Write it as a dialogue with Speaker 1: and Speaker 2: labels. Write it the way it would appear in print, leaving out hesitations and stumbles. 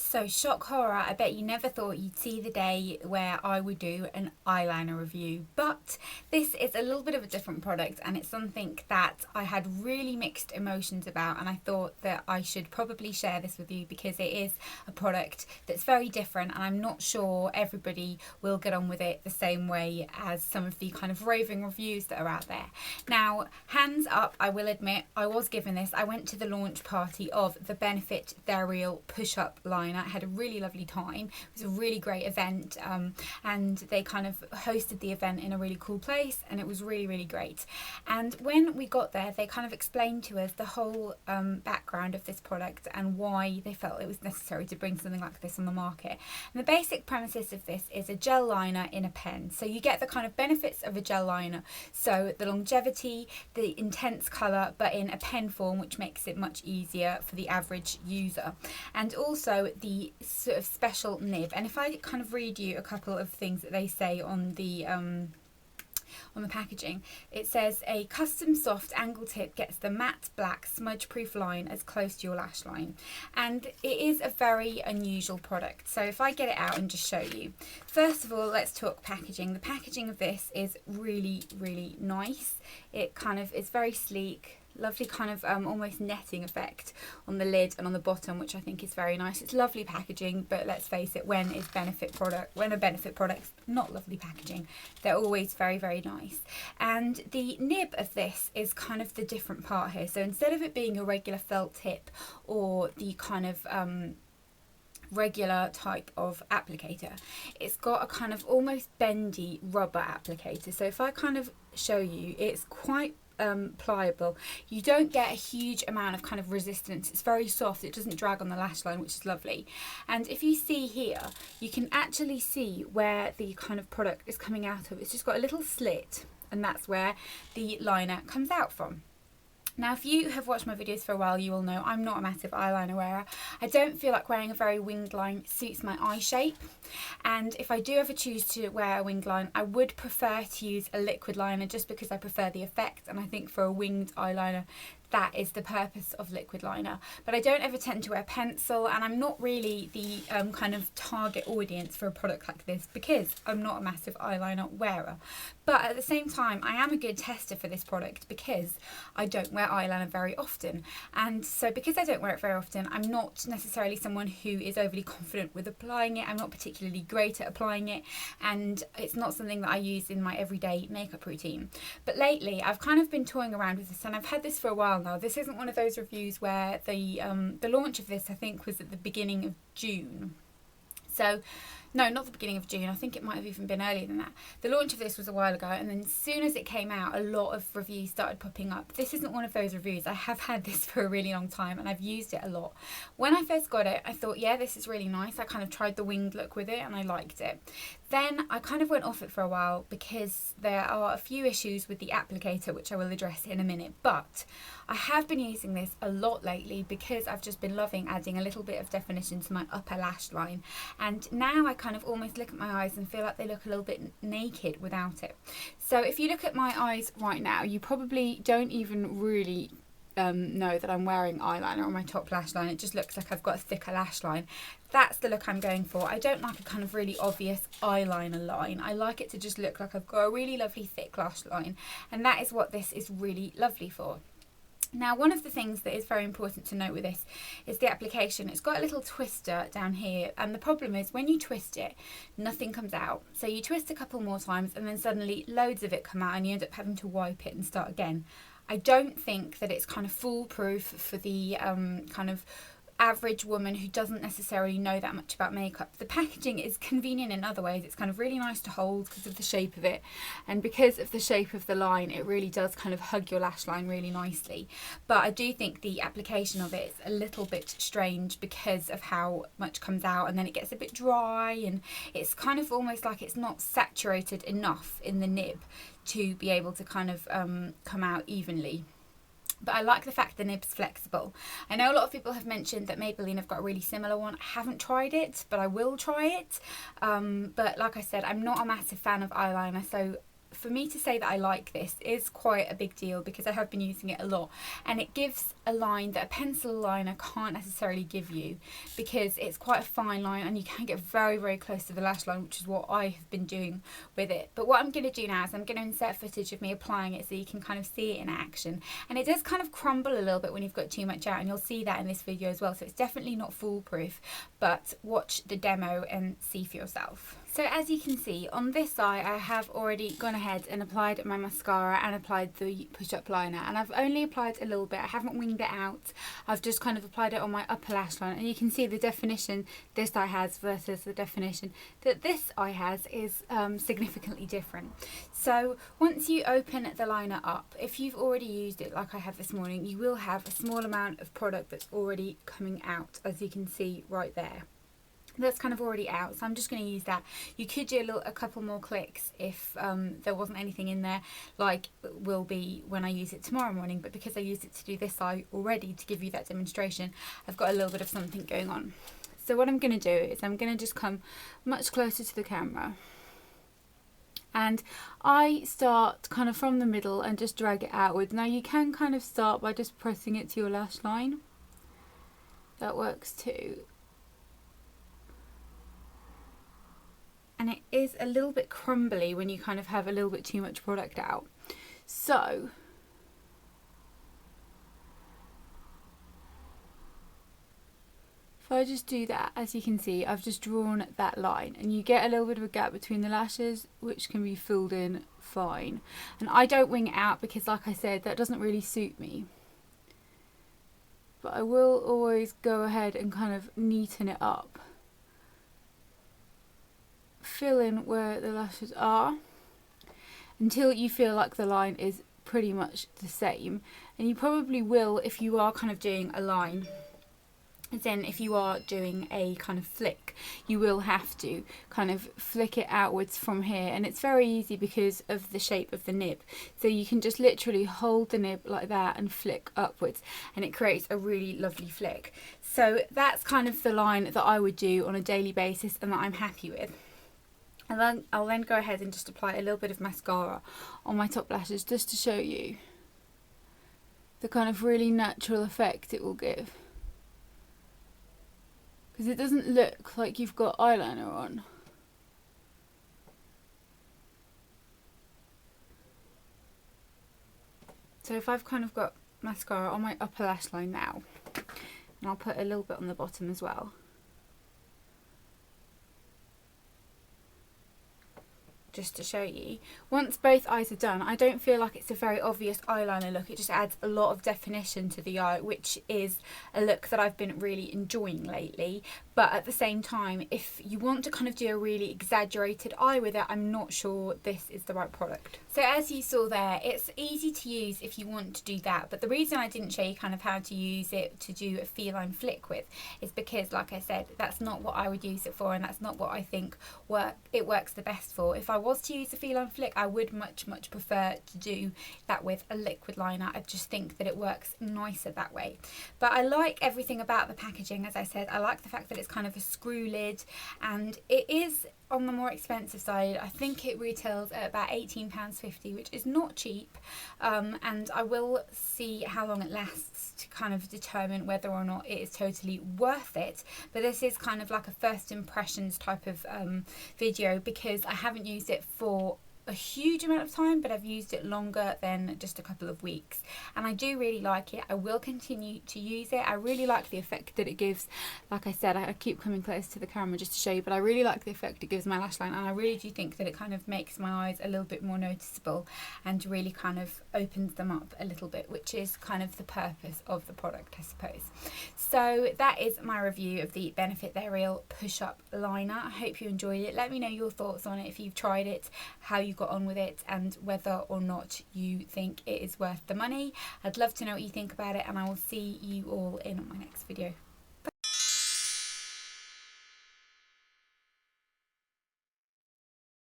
Speaker 1: So shock horror, I bet you never thought you'd see the day where I would do an eyeliner review, but this is a little bit of a different product and it's something that I had really mixed emotions about, and I thought that I should probably share this with you because it is a product that's very different and I'm not sure everybody will get on with it the same way as some of the kind of roving reviews that are out there. Now, hands up, I will admit, I was given this. I went to the launch party of the Benefit Therial Push-Up Liner. I had a really lovely time. It was a really great event, and they kind of hosted the event in a really cool place, and it was really, really great. And when we got there, they kind of explained to us the whole background of this product and why they felt it was necessary to bring something like this on the market. And the basic premises of this is a gel liner in a pen. So you get the kind of benefits of a gel liner. So the longevity, the intense colour, but in a pen form, which makes it much easier for the average user. And also the sort of special nib. And if I kind of read you a couple of things that they say on the packaging, it says a custom soft angle tip gets the matte black smudge proof line as close to your lash line. And it is a very unusual product. So if I get it out and just show you, first of all, let's talk packaging. The packaging of this is really, really nice. It kind of is very sleek, lovely kind of almost netting effect on the lid and on the bottom, which I think is very nice. It's lovely packaging, but let's face it, when a benefit product's not lovely packaging, they're always very, very nice. And the nib of this is kind of the different part here. So instead of it being a regular felt tip or the kind of regular type of applicator, it's got a kind of almost bendy rubber applicator. So if I kind of show you, it's quite pliable. You don't get a huge amount of kind of resistance. It's very soft. It doesn't drag on the lash line, which is lovely. And if you see here, you can actually see where the kind of product is coming out of. It's just got a little slit, and that's where the liner comes out from. Now, if you have watched my videos for a while, you will know I'm not a massive eyeliner wearer. I don't feel like wearing a very winged line suits my eye shape. And if I do ever choose to wear a winged line, I would prefer to use a liquid liner just because I prefer the effect. And I think for a winged eyeliner, that is the purpose of liquid liner. But I don't ever tend to wear pencil, and I'm not really the kind of target audience for a product like this because I'm not a massive eyeliner wearer. But at the same time, I am a good tester for this product because I don't wear eyeliner very often. And so because I don't wear it very often, I'm not necessarily someone who is overly confident with applying it. I'm not particularly great at applying it, and it's not something that I use in my everyday makeup routine. But lately, I've kind of been toying around with this, and I've had this for a while now. This isn't one of those reviews where the launch of this, I think, was at the beginning of June. So, no, not the beginning of June. I think it might have even been earlier than that. The launch of this was a while ago, and then as soon as it came out, a lot of reviews started popping up. This isn't one of those reviews. I have had this for a really long time, and I've used it a lot. When I first got it, I thought, yeah, this is really nice. I kind of tried the winged look with it, and I liked it. Then I kind of went off it for a while because there are a few issues with the applicator, which I will address in a minute. But I have been using this a lot lately because I've just been loving adding a little bit of definition to my upper lash line. And now I kind of almost look at my eyes and feel like they look a little bit naked without it. So if you look at my eyes right now, you probably don't even really know that I'm wearing eyeliner on my top lash line. It just looks like I've got a thicker lash line. That's the look I'm going for. I don't like a kind of really obvious eyeliner line. I like it to just look like I've got a really lovely thick lash line, and that is what this is really lovely for. Now, one of the things that is very important to note with this is the application. It's got a little twister down here, and the problem is when you twist it, nothing comes out. So you twist a couple more times and then suddenly loads of it come out and you end up having to wipe it and start again. I don't think that it's kind of foolproof for the kind of average woman who doesn't necessarily know that much about makeup. The packaging is convenient in other ways. It's kind of really nice to hold because of the shape of it, and because of the shape of the line, it really does kind of hug your lash line really nicely. But I do think the application of it is a little bit strange because of how much comes out, and then it gets a bit dry, and it's kind of almost like it's not saturated enough in the nib to be able to kind of come out evenly. But I like the fact the nib's flexible. I know a lot of people have mentioned that Maybelline have got a really similar one. I haven't tried it, but I will try it. But like I said, I'm not a massive fan of eyeliner, so for me to say that I like this is quite a big deal because I have been using it a lot, and it gives a line that a pencil liner can't necessarily give you because it's quite a fine line and you can get very, very close to the lash line, which is what I have been doing with it. But what I'm going to do now is I'm going to insert footage of me applying it so you can kind of see it in action. And it does kind of crumble a little bit when you've got too much out, and you'll see that in this video as well. So it's definitely not foolproof, but watch the demo and see for yourself. So as you can see on this eye, I have already gone ahead and applied my mascara and applied the push-up liner, and I've only applied a little bit. I haven't winged it out. I've just kind of applied it on my upper lash line, and you can see the definition this eye has versus the definition that this eye has is significantly different. So once you open the liner up, if you've already used it like I have this morning, you will have a small amount of product that's already coming out, as you can see right there. That's kind of already out, so I'm just going to use that. You could do a couple more clicks if there wasn't anything in there, like will be when I use it tomorrow morning, but because I used it to do this eye already to give you that demonstration, I've got a little bit of something going on. So what I'm going to do is I'm going to just come much closer to the camera, and I start kind of from the middle and just drag it outwards. Now you can kind of start by just pressing it to your lash line. That works too. And it is a little bit crumbly when you kind of have a little bit too much product out. So if I just do that, as you can see, I've just drawn that line, and you get a little bit of a gap between the lashes, which can be filled in fine. And I don't wing it out because, like I said, that doesn't really suit me. But I will always go ahead and kind of neaten it up. Fill in where the lashes are until you feel like the line is pretty much the same, and you probably will if you are kind of doing a line. And then if you are doing a kind of flick, you will have to kind of flick it outwards from here, and it's very easy because of the shape of the nib. So you can just literally hold the nib like that and flick upwards, and it creates a really lovely flick. So that's kind of the line that I would do on a daily basis and that I'm happy with. And then I'll then go ahead and just apply a little bit of mascara on my top lashes just to show you the kind of really natural effect it will give. Because it doesn't look like you've got eyeliner on. So if I've kind of got mascara on my upper lash line now, and I'll put a little bit on the bottom as well. Just to show you, once both eyes are done, I don't feel like it's a very obvious eyeliner look. It just adds a lot of definition to the eye, which is a look that I've been really enjoying lately. But at the same time, if you want to kind of do a really exaggerated eye with it, I'm not sure this is the right product. So as you saw there, it's easy to use if you want to do that. But the reason I didn't show you kind of how to use it to do a feline flick with is because, like I said, that's not what I would use it for, and that's not what I think it works the best for. If I was to use a feline flick, I would much prefer to do that with a liquid liner. I just think that it works nicer that way. But I like everything about the packaging. As I said, I like the fact that it's kind of a screw lid, and it is on the more expensive side. I think it retails at about £18.50, which is not cheap, and I will see how long it lasts to kind of determine whether or not it is totally worth it. But this is kind of like a first impressions type of video, because I haven't used it for a huge amount of time, but I've used it longer than just a couple of weeks, and I do really like it. I will continue to use it. I really like the effect that it gives. Like I said, I keep coming close to the camera just to show you, but I really like the effect it gives my lash line, and I really do think that it kind of makes my eyes a little bit more noticeable and really kind of opens them up a little bit, which is kind of the purpose of the product, I suppose. So that is my review of the Benefit They're Real push-up liner. I hope you enjoyed it. Let me know your thoughts on it, if you've tried it, how you got on with it, and whether or not you think it is worth the money. I'd love to know what you think about it, and I will see you all in my next video.